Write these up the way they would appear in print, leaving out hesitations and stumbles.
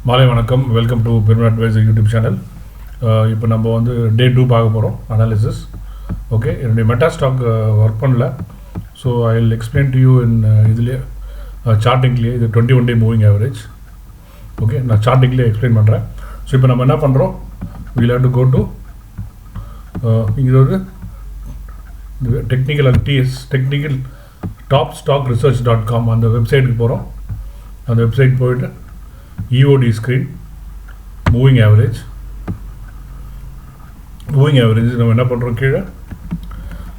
மாலை வணக்கம். Welcome to பெருமை அட்வைசர் யூடியூப் சேனல். இப்போ நம்ம வந்து டே 2 பார்க்க போகிறோம், அனாலிசிஸ். ஓகே, என்னுடைய மெட்டா ஸ்டாக் ஒர்க் பண்ணல. So I will explain to you in இதுலேயே சார்ட்டிங்லேயே. இது 21 டே மூவிங் ஆவரேஜ். ஓகே, நான் சார்ட்டிங்லேயே எக்ஸ்பிளைன் பண்ணுறேன். ஸோ இப்போ நம்ம என்ன பண்ணுறோம், we'll have to go to இங்கே ஒரு டெக்னிக்கல் topstockresearch.com அந்த வெப்சைட்டுக்கு போகிறோம். அந்த வெப்சைட் போயிட்டு EOD ஸ்க்ரீன் மூவிங் ஆவரேஜ் நம்ம என்ன பண்ணுறோம், கீழே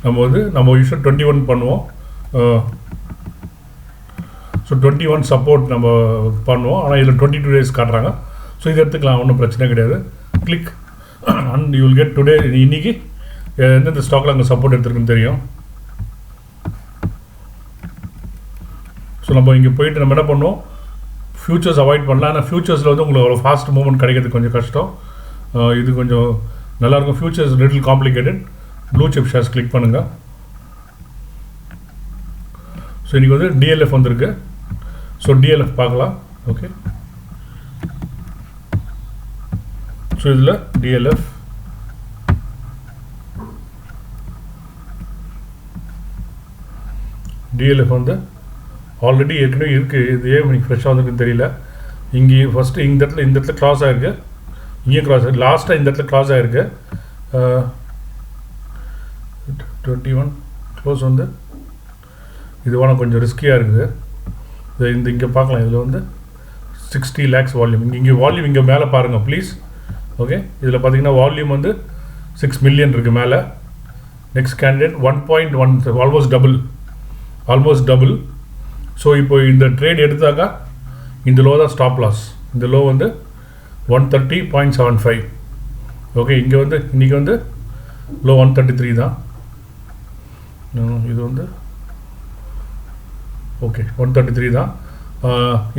நம்ம யூஸ்வல் 21 பண்ணுவோம். ஸோ 21 சப்போர்ட் நம்ம பண்ணுவோம். ஆனால் இதில் 22 டேஸ் காட்டுறாங்க. ஸோ இது எடுத்துக்கலாம், ஒன்றும் பிரச்சனை கிடையாது. Click and you will get today. இன்றைக்கி எந்தெந்த ஸ்டாக்கில் அங்கே சப்போர்ட் எடுத்துருக்குன்னு தெரியும். ஸோ நம்ம இங்கே போயிட்டு நம்ம என்ன பண்ணுவோம், ஃபியூச்சர்ஸ் அவாய்ட் பண்ணலாம். ஆனால் ஃபியூச்சர்ஸில் வந்து உங்களுக்கு அவ்வளோ ஃபாஸ்ட் மூவ்மெண்ட் கிடைக்கிறது கொஞ்சம் கஷ்டம். இது கொஞ்சம் நல்லாயிருக்கும். Futures little complicated. Blue chip shares click பண்ணுங்கள். ஸோ இன்றைக்கி வந்து DLF வந்திருக்கு. ஸோ DLF பார்க்கலாம். ஓகே, ஸோ இதில் DLF வந்து ஆல்ரெடி ஏற்கனவே இருக்குது. இது ஏன் இன்னைக்கு ஃப்ரெஷ்ஷாக வந்துருக்குன்னு தெரியல. இங்கே ஃபஸ்ட்டு இந்த இடத்துல க்ராஸ் ஆகிருக்கு. இங்கே க்ராஸ் ஆகிருக்கு. லாஸ்ட்டாக இந்த இடத்துல க்ராஸ் ஆகிருக்கு. 21 க்ளோஸ் வந்து இதுவான கொஞ்சம் ரிஸ்கியாக இருக்குது. இங்கே பார்க்கலாம். இதில் வந்து 60 lakhs வால்யூம். இங்கே வால்யூம் இங்கே மேலே பாருங்கள் ப்ளீஸ். ஓகே, இதில் பார்த்தீங்கன்னா வால்யூம் வந்து 6 million இருக்குது மேலே. Next candidate 1.1, almost double. So இப்போ இந்த ட்ரேட் எடுத்தாக்கா இந்த லோ தான் ஸ்டாப் லாஸ். இந்த லோ வந்து 130.75. ஓகே, இங்கே வந்து இன்றைக்கி வந்து லோ 133 தான். இது வந்து ஓகே 133 தான்.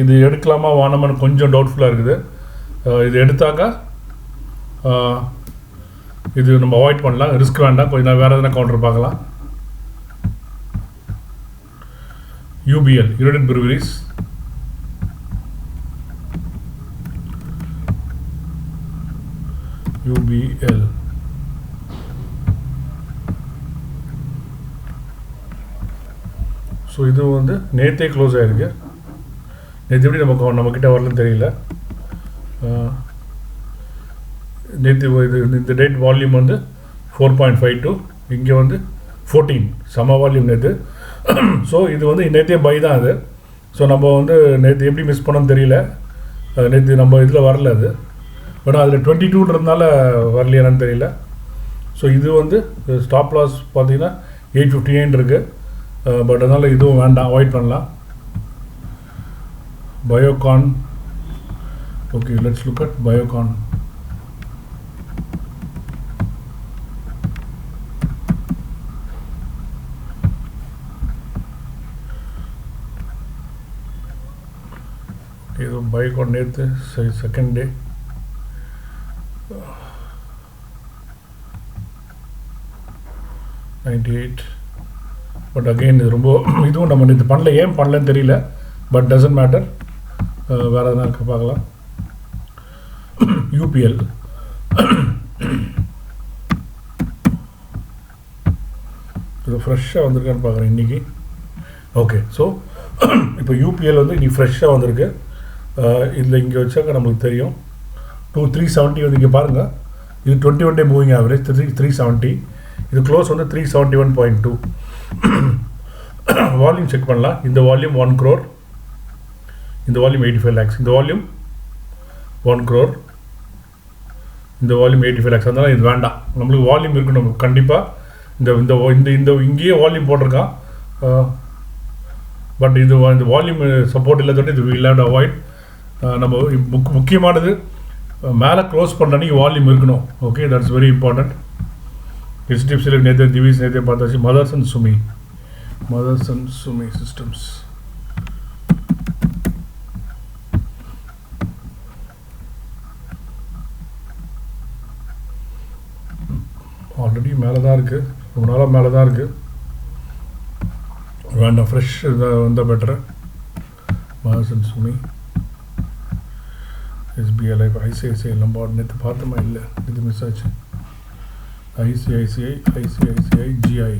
இது எடுக்கலாமா வானமான்னு கொஞ்சம் டவுட்ஃபுல்லாக இருக்குது. இது எடுத்தாக்கா இது நம்ம அவாய்ட் பண்ணலாம், ரிஸ்க் வேண்டாம். கொஞ்சம் வேறு எதனா கவுண்டர் பார்க்கலாம். UBL, United Breweries. UBL. So இது வந்து நேற்றே க்ளோஸ் ஆகிருக்கு. நேற்று எப்படி நம்மக்கிட்ட வரலன்னு தெரியல. நேற்று இந்த டேட் வால்யூம் வந்து 4.52. இங்கே வந்து 14 சம வால்யூம் நேற்று. ஸோ இது வந்து நேற்றே பை தான் அது. ஸோ நம்ம வந்து நேற்று எப்படி மிஸ் பண்ணோன்னு தெரியல. நேற்று நம்ம இதில் வரல அது. பட் அதில் 22ன்றதுனால வரலையானு தெரியல. ஸோ இது வந்து ஸ்டாப் லாஸ் பார்த்தீங்கன்னா 859 இருக்குது. பட் அதனால் இதுவும் வேண்டாம், அவாய்ட் பண்ணலாம். Biocon. Okay, let's look at Biocon. இது பைக்கான் நேற்று செகண்ட் டே. $98. பட் அகெயின் இது ரொம்ப இதுவும் நம்ம நேற்று பண்ணல. ஏன் பண்ணலன்னு தெரியல. But doesn't matter. வேறு எதனா இருக்க பார்க்கலாம். UPL. இது ஃப்ரெஷ்ஷாக வந்திருக்கான்னு பார்க்குறேன் இன்றைக்கி. ஓகே, ஸோ இப்போ UPL வந்து இன்றைக்கி ஃப்ரெஷ்ஷாக வந்திருக்கு. இதில் இங்கே வச்சாக்க நம்மளுக்கு தெரியும் 370 வந்து இங்கே பாருங்கள். இது 21 டே மூவிங் ஆவரேஜ் 370. இது க்ளோஸ் வந்து 371.2. வால்யூம் செக் பண்ணலாம். இந்த வால்யூம் 1 crore. இந்த வால்யூம் 85 lakhs. இந்த வால்யூம் 1 crore. இந்த வால்யூம் 85 lakhs. அதனால் இது வேண்டாம். நம்மளுக்கு வால்யூம் இருக்கணும் கண்டிப்பாக. இந்த இங்கேயே வால்யூம் போட்டிருக்கான். பட் இந்த வால்யூம் சப்போர்ட் இல்லாதோட இது வில் ஹேவ் டு அவாய்ட். நம்ம முக்கியமானது மேலே க்ளோஸ் பண்ணுற அன்றைக்கி வால்யூம் இருக்கணும். Okay, that's very important. HDFC நேற்று திவிஸ் நேற்றே பார்த்தாச்சு. Motherson Sumi systems. Already மேலே தான் இருக்குது, ரொம்ப நாளாக மேலே தான் இருக்குது. வேண்டாம், ஃப்ரெஷ் இதாக வந்தால் better. Motherson Sumi SBI Life, ICICI Lombard நேற்று பார்த்தோமா இல்லை, இது மிஸ் ஆச்சு. ICICI GI.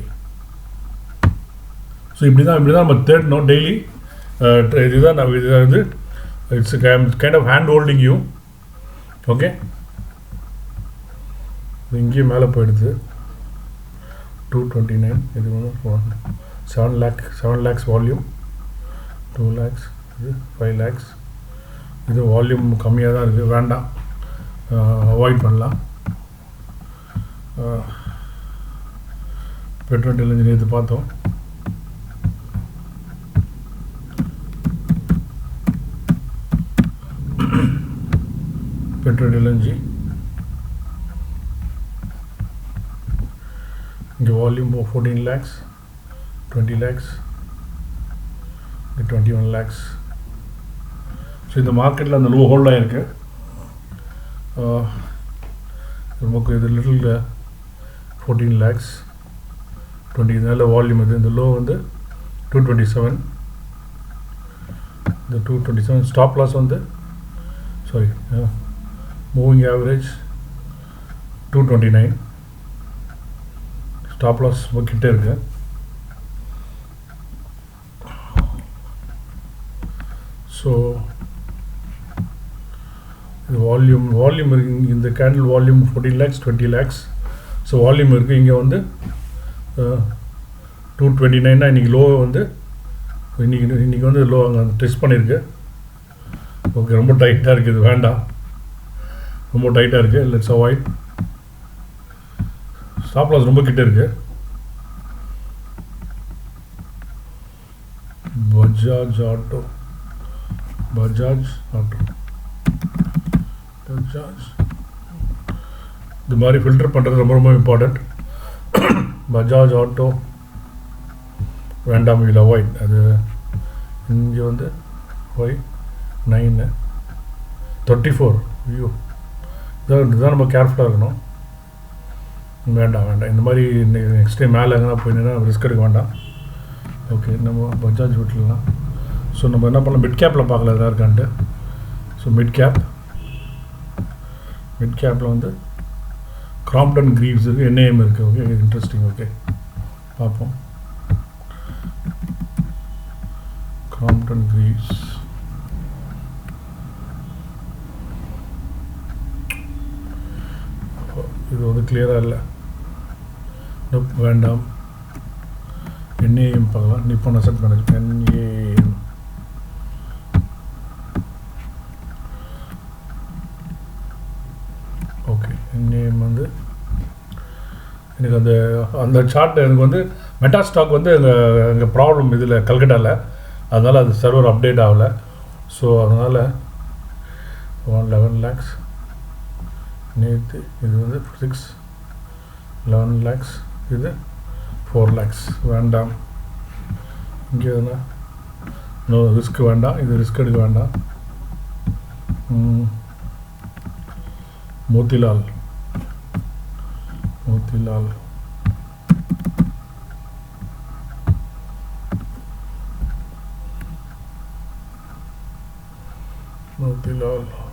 ஸோ இப்படி தான் நம்ம தேடணும் டெய்லி. இதுதான் நான் இது வந்து it's kind of hand holding you. Okay, இங்கேயும் மேலே போயிடுது 229. இது வந்து 7 lakhs வால்யூம், 2 lakhs, இது 5 lakhs. இது வால்யூம் கம்மியாக தான் இருக்குது, வேண்டாம், அவாய்ட் பண்ணலாம். பெட்ரோல் எல்என்ஜி இது பார்த்தோம். பெட்ரோல் எல்என்ஜி இங்கே volume 14 lakhs, 20 lakhs, 21 lakhs. So இந்த மார்க்கெட்டில் அந்த லோ ஹோல்டாக இருக்குது. நமக்கு இது லிட்டில் 14 lakhs, 20 நல்ல வால்யூம். இது இந்த லோ வந்து 227. இந்த 227 ஸ்டாப் லாஸ் வந்து மூவிங் ஆவரேஜ் 229. ஸ்டாப் லாஸ் கிட்டே இருக்கு. ஸோ இது வால்யூம் இருக்குது. இந்த candle volume 14 lakhs, 20 lakhs. So volume இருக்குது. இங்கே வந்து 229 இன்றைக்கி லோ வந்து இன்றைக்கி வந்து லோ அங்கே டெஸ்ட் பண்ணியிருக்கு. ஓகே, ரொம்ப டைட்டாக இருக்குது, இது வேண்டாம், ரொம்ப டைட்டாக இருக்குது, லெட்ஸ் அவாய்ட். ஸ்டாப் லாஸ் ரொம்ப கிட்டே இருக்குது. பஜாஜ் ஆட்டோ இது மாதிரி ஃபில்டர் பண்ணுறது ரொம்ப இம்பார்ட்டண்ட். பஜாஜ் ஆட்டோ வேண்டாம், வில் அவாய்ட். அது இங்கே வந்து 934. ஐயோ, இதுதான் நம்ம கேர்ஃபுல்லாக இருக்கணும். வேண்டாம், இந்த மாதிரி நெக்ஸ்ட் டைம் மேலே எங்கன்னா போயின்னா ரிஸ்க் எடுக்க வேண்டாம். ஓகே, நம்ம பஜாஜ் விட்டுலாம். ஸோ நம்ம என்ன பண்ணலாம், மிட் கேப்பில் பார்க்கல எதாவது இருக்கான்ட்டு. ஸோ மிட் கேப்பில் வந்து கிராம்ப்டன் கிரீவ்ஸ் இருக்குது, என்ஏஎம் இருக்குது. Okay, interesting. ஓகே, பார்ப்போம். கிராம்ப்டன் கிரீவ்ஸ் இது வந்து கிளியராக இல்லை, வேண்டாம். என்ஏஎம் பார்க்கலாம், Nippon asset management, NAM. Okay, NAM வந்து எனக்கு அந்த சார்ட் எனக்கு வந்து மெட்டா ஸ்டாக் வந்து எங்கள் ப்ராப்ளம் இதில் கல்கட்டாவில், அதனால் அது சர்வர் அப்டேட் ஆகலை. ஸோ அதனால் 11 lakhs நேற்று, இது வந்து 11 lakhs, இது 4 lakhs. வேண்டாம். இங்கே எதுனா ரிஸ்க் வேண்டாம், இது ரிஸ்க் எடுக்க வேண்டாம். மோத்திலால்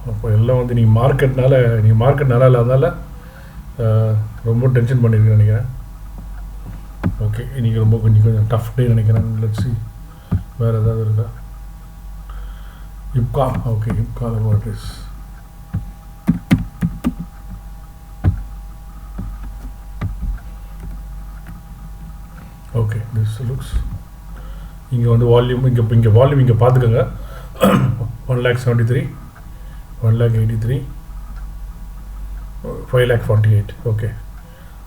அப்போ எல்லாம் வந்து நீங்கள் மார்க்கெட் நல்லா இல்லாதனால ரொம்ப டென்ஷன் பண்ணியிருக்கேன் நினைக்கிறேன். ஓகே, இன்றைக்கி ரொம்ப கொஞ்சம் டஃப் டே நினைக்கிறேன். லெட்ஸ் see வேறு ஏதாவது இருக்கா. Ipca. Okay, Ipca laboratories. Okay, this looks. இங்கே வந்து வால்யூம் இங்கே வால்யூம் இங்கே பார்த்துக்கோங்க. 1,73,000, 1,83,000, 5,48,000. Okay,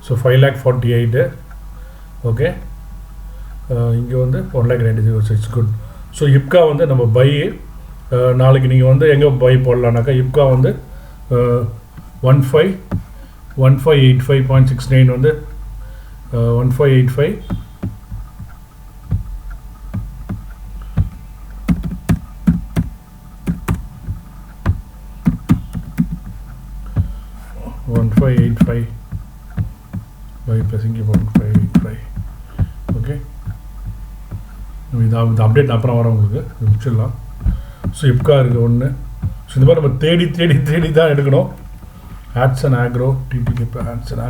so 5,48,000. ஓகே, இங்கே வந்து 1,90,000. It's good. ஸோ இப்கா வந்து நம்ம பை நாளைக்கு நீங்கள் வந்து எங்கே பை போடலான்னாக்கா, இப்கா வந்து 1585.69 வந்து 1585. by pressing key 1585. ஓகே, இது அப்டேட் அப்புறம் வர உங்களுக்கு முடிச்சிடலாம். ஸோ இப்கா இருக்குது ஒன்று. ஸோ இந்த மாதிரி நம்ம தேடி தான் எடுக்கணும். Hatsun Agro, TTK Hatsun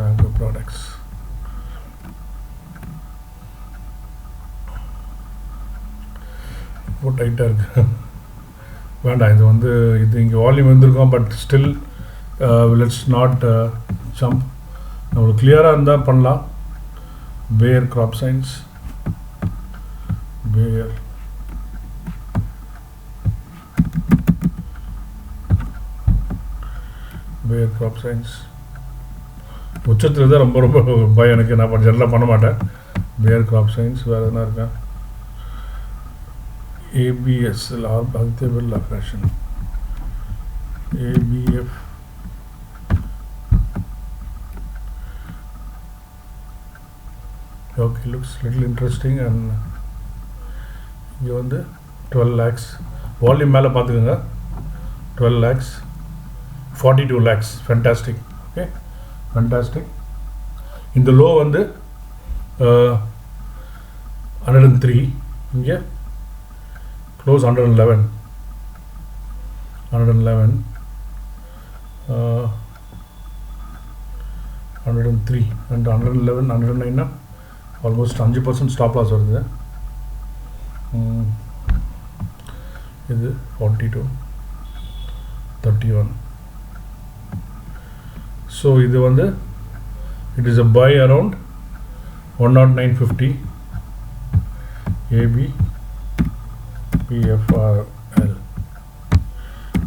Agro products. ரொம்ப டைட்டாக இருக்கு, வேண்டாம். இது வந்து இது இங்கே வால்யூம் வந்துருக்கோம், but still let's not jump. நம்மளுக்கு கிளியராக இருந்தால் பண்ணலாம். பேயர் கிராப் சயின்ஸ், பேயர் கிராப் சயின்ஸ் உச்சத்தில் தான் ரொம்ப பயம் எனக்கு. நான் ஜெனரலாக பண்ண மாட்டேன். பேயர் கிராப் சயின்ஸ் வேறு எதுனா இருக்கா? ABS Aditya Fashion, ABF, okay, looks little interesting. And இங்கே வந்து 12 lakhs வால்யூம் மேலே பார்த்துக்கோங்க. 12 lakhs, 42 lakhs, fantastic. Okay, fantastic. இந்த லோ வந்து 103, இங்கே close 111, 103 and 111, 109 almost 5% stop loss வருது. இது 42, 31. so இது வந்து it is a buy around 109.50 AB PFRL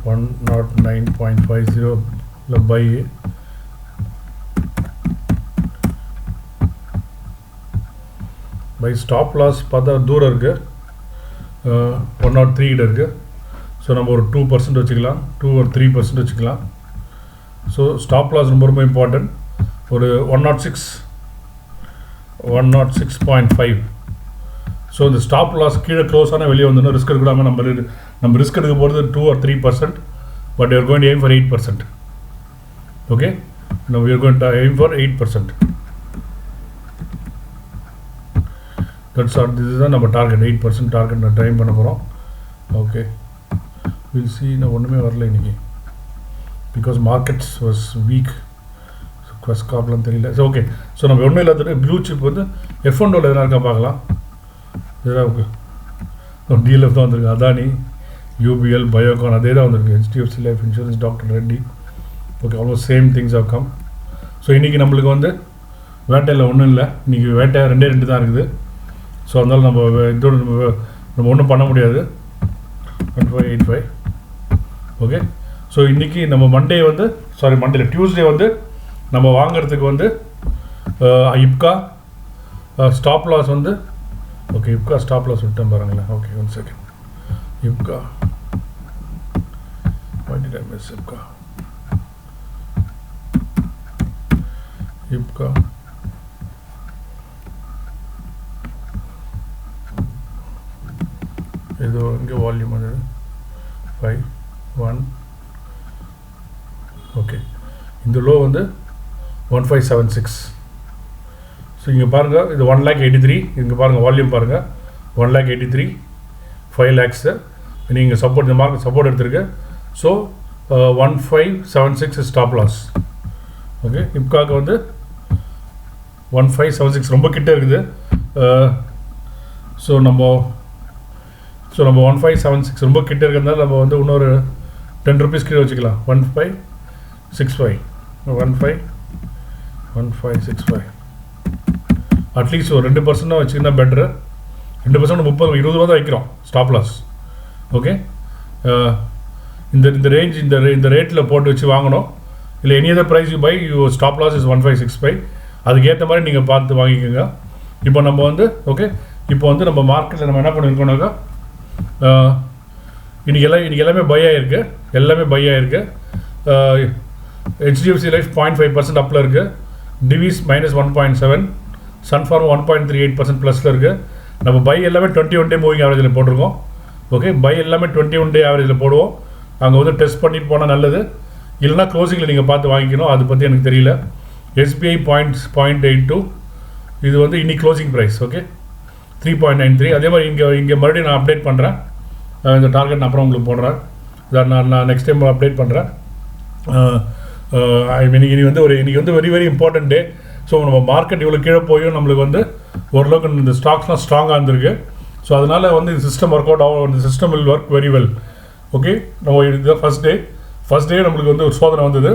109.50 buy. Buy stop loss பார்த்தா தூரம் இருக்குது, 103 இருக்குது. ஸோ நம்ம ஒரு 2% வச்சுக்கலாம், 2 or 3% வச்சுக்கலாம். ஸோ ஸ்டாப் லாஸ் ரொம்ப ரொம்ப இம்பார்ட்டன்ட். ஒரு 106.5. ஸோ இந்த ஸ்டாப் லாஸ் கீழே க்ளோஸ் ஆனால் வெளியே வந்துடும். ரிஸ்க் எடுக்காமல் நம்ம ரிஸ்க் எடுக்க போகிறது 2 or 3%, but you're going to aim for 8%. Okay, நம்ம you're going to aim for 8%. That's all. This is தான் நம்ம டார்கெட், 8% டார்கெட் நான் ட்ரைம் பண்ண போகிறோம். Okay, will see. நான் ஒன்றுமே வரல இன்றைக்கி, பிகாஸ் மார்க்கெட்ஸ் வாஸ் வீக். குவஸ்காப்லாம் தெரியல. ஸோ ஓகே, ஸோ நம்ம ஒன்றும் இல்லாத ப்ளூ சிப் வந்து F1 எதனா இருக்கா பார்க்கலாம். இதெல்லாம் DLF தான் வந்திருக்கு. அதானி, UBL, பயோகான் அதே தான் வந்திருக்கு. HDFC life insurance, doctor Reddy. Okay, almost same things have come. So இன்றைக்கி நம்மளுக்கு வந்து வேட்டையில் ஒன்றும் இல்லை. இன்றைக்கி வேட்டை 2 தான் இருக்குது. ஸோ அதனால் நம்ம இதோட நம்ம ஒன்றும் பண்ண முடியாது. 1585. ஓகே, ஸோ இன்றைக்கி நம்ம டியூஸ்டே வந்து நம்ம வாங்கிறதுக்கு வந்து இப்கா ஸ்டாப் லாஸ் வந்து, ஓகே, இப்கா ஸ்டாப் லாஸ் விட்டேன் பாருங்களேன். Okay, 1 second. Ipca, why did I miss Ipca? Ipca ஏதோ இங்கே வால்யூம் வந்து 5.1. ஓகே, இந்த லோ வந்து 1576. ஸோ இங்கே பாருங்கள், இது 1,83,000. இங்கே பாருங்கள் வால்யூம் பாருங்கள், 1,83,000, 5 lakhs. நீங்கள் சப்போர்ட், இந்த மார்க்கெட் சப்போர்ட் எடுத்துருக்கு. So 1576 stop loss. ஓகே, இப்காக்கு வந்து 1576 ரொம்ப கிட்ட இருக்குது. ஸோ நம்ம 1576 ரொம்ப கிட்ட இருக்கிறதுனால நம்ம வந்து இன்னொரு 10 rupees கீழே வச்சுக்கலாம். 1565, 1565. அட்லீஸ்ட் ஒரு 2% வச்சுக்கினா பெட்ரு. 2% 30, 20 தான் வைக்கிறோம் ஸ்டாப் லாஸ். ஓகே, இந்த ரேஞ்ச், இந்த ரேட்டில் போட்டு வச்சு வாங்கணும். இல்லை any other price you buy, you stop loss is 1565. அதுக்கேற்ற மாதிரி நீங்கள் பார்த்து வாங்கிக்கோங்க. இப்போ நம்ம வந்து இப்போ வந்து நம்ம மார்க்கெட்டில் நம்ம என்ன பண்ணியிருக்கோம்னாக்கா, இன்றைக்கி எல்லாமே பை ஆகிருக்கு. HDFC லைஃப் 0.5% அப்பில் இருக்குது. டிவிஸ் -1.7, சன்ஃபார்மா 1.38% ப்ளஸில் இருக்குது. நம்ம பை எல்லாமே 21 டே மூவிங் ஆவரேஜில் போட்டிருக்கோம். ஓகே, பை எல்லாமே 21 டே ஆவரேஜில் போடுவோம். அங்கே வந்து டெஸ்ட் பண்ணிட்டு போனால் நல்லது. இல்லைனா க்ளோசிங்கில் நீங்கள் பார்த்து வாங்கிக்கணும். அதை பற்றி எனக்கு தெரியல. SBI 0.82, இது வந்து இன்னைக்கு க்ளோசிங் ப்ரைஸ். ஓகே, 3.93. அதே மாதிரி இங்கே மறுபடியும் நான் அப்டேட் பண்ணுறேன். இந்த டார்கெட் நான் அப்புறம் உங்களுக்கு போடுறேன். நான் நெக்ஸ்ட் டைம் அப்டேட் பண்ணுறேன். இன்றைக்கி வந்து வெரி வெரி இம்பார்ட்டன்ட் டே. ஸோ நம்ம மார்க்கெட் இவ்வளோ கீழே போயும் நம்மளுக்கு வந்து ஓரளவுக்கு இந்த ஸ்டாக்ஸ்லாம் ஸ்ட்ராங்காக இருந்திருக்கு. ஸோ அதனால் வந்து இந்த சிஸ்டம் ஒர்க் அவுட் ஆகும். இந்த system will work very well. Okay, நம்ம இதுதான் ஃபர்ஸ்ட் டே நம்மளுக்கு வந்து ஒரு சோதனை வந்தது.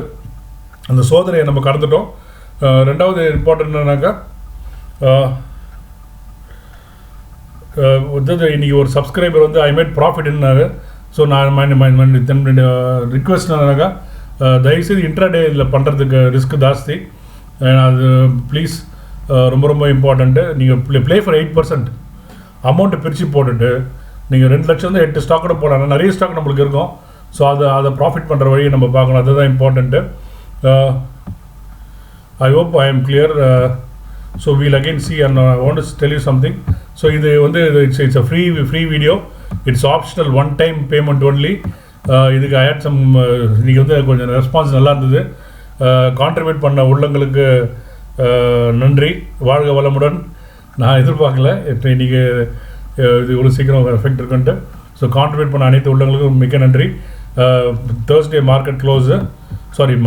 அந்த சோதனையை நம்ம கடந்துட்டோம். ரெண்டாவது இம்பார்ட்டன்ட் என்னன்னாக்கா, இன்றைக்கி ஒரு சப்ஸ்கிரைபர் வந்து ஐ மேட் ப்ராஃபிட்னாரு. ஸோ நான் ரிக்வெஸ்ட் என்னன்னாக்கா, தயவுசெய்து இன்ட்ராடே இதில் பண்ணுறதுக்கு ரிஸ்க் ஜாஸ்தி. அது ப்ளீஸ் ரொம்ப ரொம்ப இம்பார்ட்டண்ட்டு. நீங்கள் ப்ளே ஃபார் 8% அமௌண்ட்டை பிரித்து போட்டுட்டு நீங்கள் 2 லட்சம் 8 ஸ்டாக் கூட போடலாம். நிறைய ஸ்டாக் நம்மளுக்கு இருக்கும். ஸோ அதை ப்ராஃபிட் பண்ணுற வழியை நம்ம பார்க்கணும். அதுதான் important. I hope I am clear. So we'll again see and I want to tell you something. So இது வந்து it's a free video. It's optional, one time payment only. இதுக்கு ஐ ஹேட் சம் இன்றைக்கி வந்து கொஞ்சம் response நல்லா இருந்தது. Contribute பண்ண உள்ளங்களுக்கு நன்றி. வாழ்க வளமுடன். நான் எதிர்பார்க்கல இன்றைக்கி இது இவ்வளோ சீக்கிரம் எஃபெக்ட் இருக்குன்ட்டு. ஸோ கான்ட்ரிபியூட் பண்ண அனைத்து உள்ளங்களுக்கும் மிக்க நன்றி. Thursday market close,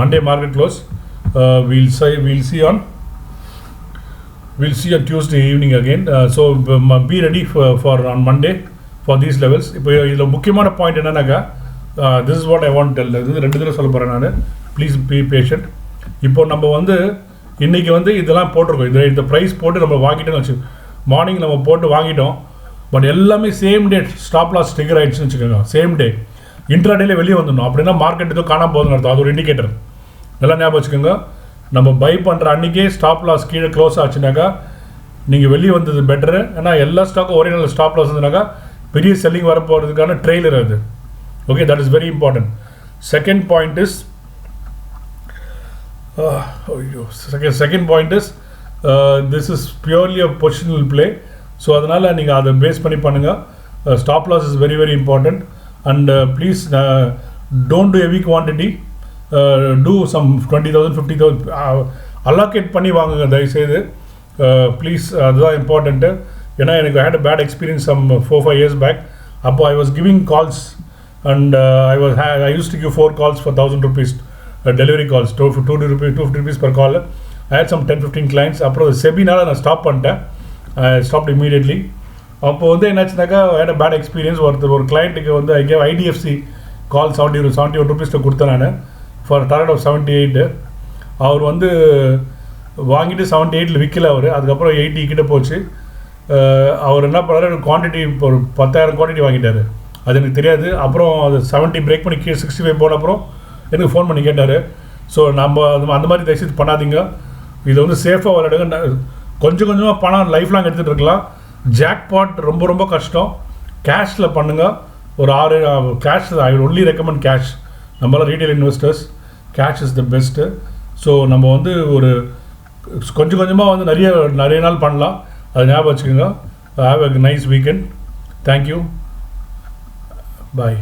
Monday market close. We'll see on Tuesday evening again. So be ready for on Monday for these levels. இப்போ இதில் முக்கியமான பாயிண்ட் என்னன்னாக்கா, this is what I want to tell. இது 2 தடவை சொல்ல போகிறேன் நான். Please be patient. இப்போ நம்ம வந்து இன்றைக்கி வந்து இதெல்லாம் போட்டிருக்கோம். இந்த ப்ரைஸ் போட்டு நம்ம வாங்கிட்டோம்னு வச்சு, மார்னிங் நம்ம போட்டு வாங்கிட்டோம். பட் எல்லாமே same day stop loss trigger ஆகிடுச்சுன்னு வச்சுக்கோங்க. சேம் டே இன்ட்ராடேல வெளியே வந்துடணும். அப்படின்னா மார்க்கெட் எதுவும் காணாமல் போகுதுன்னு அர்த்தம். அது ஒரு இண்டிகேட்டர். நல்லா ஞாபகம் வச்சுக்கோங்க. நம்ம பை பண்ணுற அன்றைக்கே ஸ்டாப் லாஸ் கீழே க்ளோஸ் ஆச்சுனாக்கா நீங்கள் வெளியே வந்தது பெட்டரு. ஏன்னா எல்லா ஸ்டாக்கும் ஒரே நாள் ஸ்டாப் லாஸ் இருந்ததுனாக்கா பெரிய செல்லிங் வர போகிறதுக்கான ட்ரெய்லர் அது. Okay, that is very important. Second point is this is purely a positional play. So அதனால் நீங்கள் அதை பேஸ் பண்ணி பண்ணுங்கள். Stop loss is very very important. And please don't do heavy quantity. Do some 20,000 50,000 allocate பண்ணி வாங்குங்க தயவுசெய்து. Please, அதுதான் important. ஏன்னா எனக்கு had a bad experience some 4-5 years back. அப்போ I was giving calls and I use to give 4 calls for 1,000 rupees delivery calls, 250 rupees per call. I had some 10-15 clients. அப்புறம் செபினால நான் stop பண்ணிட்டேன். Stopped immediately. அப்போ வந்து என்னாச்சுனாக்கா, had a bad experience. ஒரு கிளைண்ட்டுக்கு வந்து I gave IDFC call 71 rupees கொடுத்தேன் நான் for target of 78. அவர் வந்து வாங்கிட்டு 78 விற்கல அவர். அதுக்கப்புறம் 80 கிட்ட போச்சு. அவர் என்ன பண்ணார், குவான்டிட்டி இப்போ ஒரு 10,000 குவான்டிட்டி வாங்கிட்டார். அது எனக்கு தெரியாது. அப்புறம் அது 70 பிரேக் பண்ணி 65 போன அப்புறம் எனக்கு ஃபோன் பண்ணி கேட்டார். ஸோ நம்ம அந்த மாதிரி தயவுசெய்து பண்ணாதீங்க. இதை வந்து சேஃபாக விளையாடுங்க. கொஞ்சம் கொஞ்சமாக பணம் லைஃப் லாங் எடுத்துகிட்டு இருக்கலாம். ஜாக்பாட் ரொம்ப ரொம்ப கஷ்டம். கேஷில் பண்ணுங்கள். ஒரு 6 cash. I will only recommend cash. நம்மளாம் retail investors, cash is the best. So நம்ம வந்து ஒரு கொஞ்சம் கொஞ்சமாக வந்து நிறைய நாள் பண்ணலாம். அதை ஞாபகம் வச்சுக்கோங்க. Have a nice weekend. Thank you. Bye.